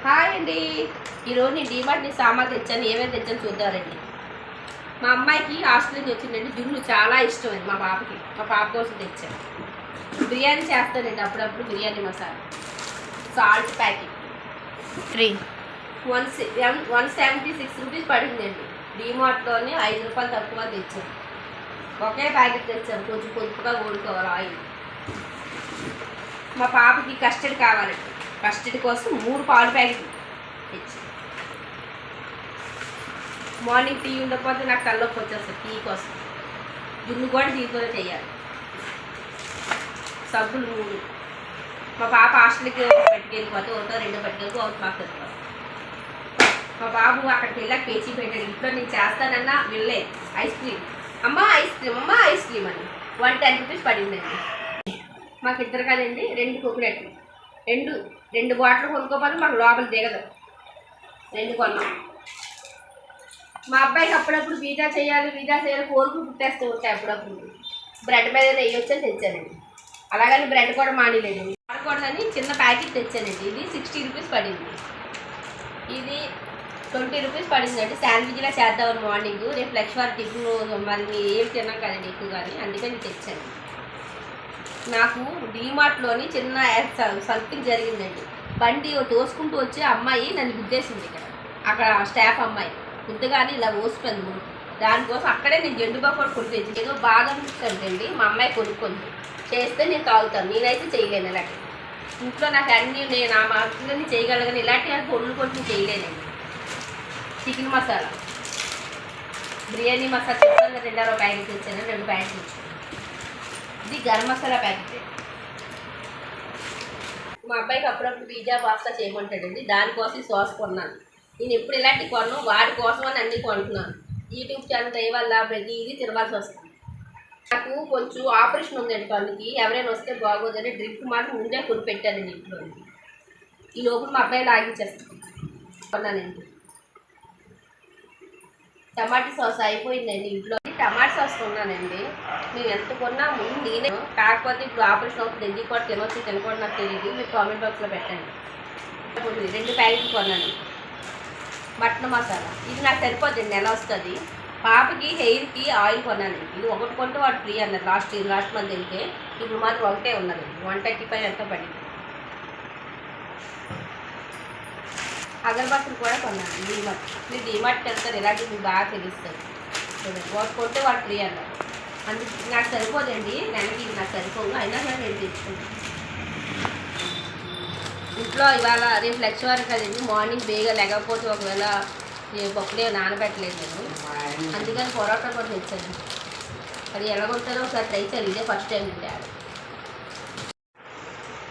Hi అండి. ఈరోజు నేను డీమార్ట్ని సామాన్లు తెచ్చాను. ఏమేమి తెచ్చాను చూద్దామండి. మా అమ్మాయికి హాస్టల్ నుంచి వచ్చిందండి. జున్ను చాలా ఇష్టమైంది మా పాపకి. మా పాప కోసం తెచ్చాను. బిర్యానీ చేస్తానండి అప్పుడప్పుడు. Biryani masala salt packet 176 rupees పడిందండి. డీమార్ట్లోనే 5 రూపాయలు తక్కువ తెచ్చాను. ఒకే ప్యాకెట్ తెచ్చాను. కొంచెం పొదుపుగా ఊడుకోవాలి ఆయిల్. మా పాపకి కస్టర్డ్ కావాలండి. కస్టర్డ్ కోసం 3 పాలు ప్యాకెట్లు తెచ్చాను. మార్నింగ్ టీ ఉండకపోతే నాకు తలనొప్పి వచ్చేస్తుంది. టీ కోసం జున్ను కూడా దీంతోనే చేయాలి. సబ్బులు 3. మా పాప హాస్టల్కి పట్టుకెళ్ళిపోతే ఒకటో 2 పట్టుకెళ్ళి ఒకటి మాకు తెచ్చుకోవాలి. మా బాబు అక్కడికి వెళ్ళాక పేచీ పెట్టాడు. ఇంట్లో నేను చేస్తానన్నా వెళ్ళే ఐస్ క్రీమ్ అమ్మ ఐస్ క్రీమ్ అని 110 రూపీస్ పడిందండి. మాకు ఇద్దరు కదండి. 2 కోకోనట్లు 2 బాటిల్ కొనుక్కోపోతే మాకు లోపల దిగదు. 2 కొన్నాం. మా అబ్బాయికి అప్పుడప్పుడు పిజ్జా చేయాలి కోరుకు పుట్టేస్తూ ఉంటాయి. అప్పుడప్పుడు బ్రెడ్ మీద వేయొచ్చే తెచ్చానండి. అలాగని బ్రెడ్ కూడా మానేలేదు. వాడకూడదని చిన్న ప్యాకెట్ తెచ్చానండి. ఇది 60 రూపీస్ పడింది. ఇది 20 రూపీస్ పడిందండి. శాండ్విచ్లా చేద్దామని మార్నింగ్. రేపు లక్ష్వారి టిఫిన్ మళ్ళీ ఏం తిన్నాం కదండి ఎక్కువగాని, అందుకని తెచ్చాను. నాకు డీమార్ట్లోని చిన్న సంథింగ్ జరిగిందండి. బండి తోసుకుంటూ వచ్చి అమ్మాయి నన్ను గుద్దేసింది. అక్కడ స్టాఫ్ అమ్మాయి గుద్దగానే ఇలా ఓసిపోయింది. దానికోసం అక్కడే నేను జెండుబాబు కూడా కొనిపించి ఏదో బాగా అనిపిస్తుందండి. మా అమ్మాయి కొనుక్కుంది. చేస్తే నేను తాగుతాను. నేనైతే చేయలేను ఇలాంటి. ఇంట్లో నాకు అన్నీ నేను ఆ మాటలన్నీ చేయగలను. ఇలాంటి పొడులు కొట్టి చేయలేనండి. చికెన్ మసాలా బిర్యానీ మసాలా చెప్పాను. 2 ప్యాకెట్ తెచ్చాను. 2 ప్యాకెట్లు తెచ్చాను. ఇది గరం మసాలా ప్యాకెట్. మా అబ్బాయికి అప్పుడప్పుడు పిజ్జా పాస్తా చేయమంటాడండి. దానికోసం సాస్ కొన్నాను. నేను ఎప్పుడు ఇలాంటి కొన్నాను. వాడి కోసం అని అన్నీ కొంటున్నాను. యూట్యూబ్ ఛానల్ దయ వల్ల ప్రతి ఇది తినవలసి వస్తుంది. నాకు కొంచెం ఆపరేషన్ ఉందండి కన్నుకి. ఎవరైనా వస్తే బాగోదని డ్రిప్ మాత్రం ముందే కొనిపెట్టానండి ఇంట్లో. ఈ లోపల మా అబ్బాయి లాగించేస్తాను కొన్నానండి. టమాటా సాస్ అయిపోయిందండి ఇంట్లో. టమాటా సాస్ కొన్నానండి. మేము ఎంత కొన్నా ముందు నేనే. కాకపోతే ఇప్పుడు ఆపరేషన్ అవుతుంది. ఎందుకు కూడా తినొచ్చు తినకూడదు నాకు తెలియదు. మీరు కామెంట్ బాక్స్లో పెట్టండి. 2 ప్యాకెట్లు కొన్నాను. మటన్ మసాలా ఇది నాకు సరిపోతుంది. నెల వస్తుంది. పాపకి హెయిర్కి ఆయిల్ కొన్నాను. ఇది ఒకటి కొంటే వాడు ఫ్రీ అన్నారు లాస్ట్ మంత్ వెళ్తే. ఇప్పుడు మాత్రం ఒకటే ఉన్నది. 135 ఎంతో పడింది. అగరబత్తులు కూడా కొన్నాను. డీమార్ట్. మీరు డీమార్ట్కి వెళ్తారు. ఇలాంటివి మీకు బాగా తెలుస్తుంది. ఒకటి కొంటే వాడు ఫ్రీ అన్నారు. అందుకు నాకు సరిపోదండి. నెలకి నాకు సరిపోదు. అయినా సరే నేను తెచ్చుకుంటాను. ఇంట్లో ఇవాళ రేపు లక్ష్వారి కదండి. మార్నింగ్ బేగా లేకపోతే ఒకవేళ పప్పులే నానబెట్టలేదు నేను. అందుకని పొరాటా కూడా తెచ్చాను. అది ఎలా కొంటారో ఒకసారి ట్రై చేయాలి. ఇదే ఫస్ట్ టైం అండి.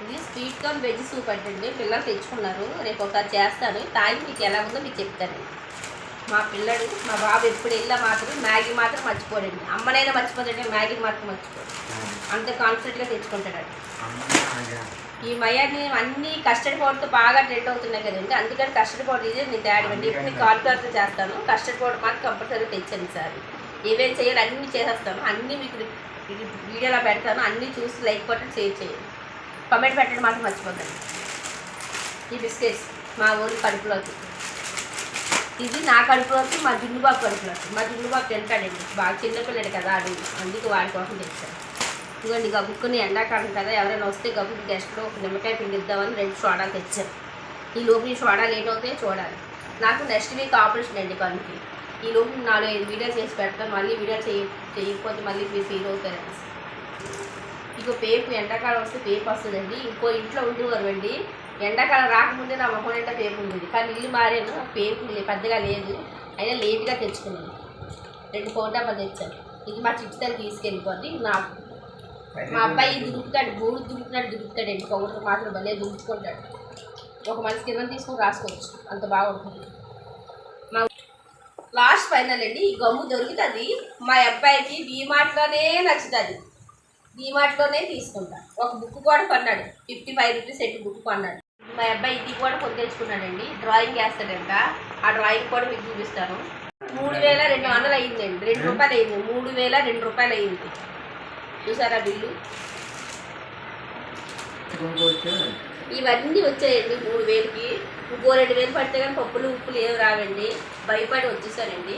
ఇది స్వీట్ కార్న్ వెజ్ సూప్ అంటండి. పిల్లలు తెచ్చుకున్నారు. రేపు ఒకసారి చేస్తాను. తాగి మీకు ఎలా ఉందో మీకు చెప్తాను. మా పిల్లడు మా బాబు ఎప్పుడు వెళ్ళా మాత్రం మ్యాగీ మాత్రం మర్చిపోడండి. అమ్మనైనా మర్చిపోదండి. మ్యాగీ మాత్రం మర్చిపోడు. అంత కాన్ఫిడెంట్గా తెచ్చుకుంటాడు. ఈ మయాన్ని అన్నీ కస్టర్డ్ పౌడర్తో బాగా ట్రెండ్ అవుతున్నాయి కదండి. అందుకని కస్టర్డ్ పౌడర్ ఇది నేను తేడండి. ఇప్పుడు నేను కార్న్ఫ్లవర్తో చేస్తాను. కస్టర్డ్ పౌడర్ మాత్రం కంపల్సరీ తెచ్చాను సార్. ఏవేం చేయాలి అన్నీ చేసేస్తాను. అన్నీ మీకు వీడియోలో పెడతాను. అన్నీ చూసి లైక్ కొట్టండి, షేర్ చేయండి, కామెంట్ పెట్టండి మాత్రం మర్చిపోతాను. ఈ బిస్కెట్స్ మా ఊరి కడుపులోకి. ఇది నా కడుపులోకి, మా జున్నుబాబు కడుపులోకి. మా జున్నుబాబు తింటాడండి బాగా. చిన్నపిల్లడు కదా అడుగు. అందుకు వాడి కోసం తెచ్చాను. ఇదిగోండి గబుక్కుని ఎండాకాలం కదా. ఎవరైనా వస్తే గబుక్కు గెస్ట్లో ఒక నిమ్మకాయ పిండి ఇద్దామని 2 సోడాలు తెచ్చాను. ఈ లోపు ఈ సోడా లేట్ అవుతాయో చూడాలి. నాకు నెక్స్ట్ వీక్ ఆపరేషన్ అండి కనుక్కి. ఈ లోపు 4-5 వీడియోలు చేసి పెడతాను. మళ్ళీ వీడియో చేయకపోతే మళ్ళీ మీరు ఫీల్ అవుతారండి. ఇంకో పేపు ఎండాకాలం వస్తే పేపు వస్తుందండి. ఇంకో ఇంట్లో ఉండేవారండి. ఎండాకాలం రాకముందే నా మొహం నిండా పేపు ఉండేది. కానీ ఇల్లు మారాను. పేపు పెద్దగా లేదు. అయినా లేట్గా తెచ్చుకున్నాను. 2 పౌడర్లు తెచ్చాను. ఇది మా చిట్టుతల్లి తీసుకెళ్ళిపోద్ది. నాకు మా అబ్బాయి దురుకుతాడు. బూడు దురుకుతాడండి. పౌడర్ మాత్రం భలే దురుచుకుంటాడు. ఒక మనిషి కింద తీసుకొని రాసుకోవచ్చు. అంత బాగుంటుంది. మా లాస్ట్ ఫైనల్ అండి. ఈ గమ్ము దొరుకుతుంది. మా అబ్బాయికి డీమార్ట్లోనే నచ్చుతుంది. డీమార్ట్లోనే తీసుకుంటా. ఒక బుక్ కూడా కొన్నాడు. 55 రూపీస్ ఎట్టి బుక్ కొన్నాడు. మా అబ్బాయి ఇది కూడా కొని తెచ్చుకున్నాడండి. డ్రాయింగ్ వేస్తాడంట. ఆ డ్రాయింగ్ కూడా మీకు చూపిస్తాను. 3200 అయిందండి. 2 రూపాయలు అయింది. 3002 రూపాయలు అయింది. చూసారా బిల్లు. ఇవన్నీ వచ్చాయండి 3000కి. ఇంకో 2,000 పడితే కానీ పప్పులు ఉప్పులు ఏమి రావండి. భయపడి వచ్చేసానండి.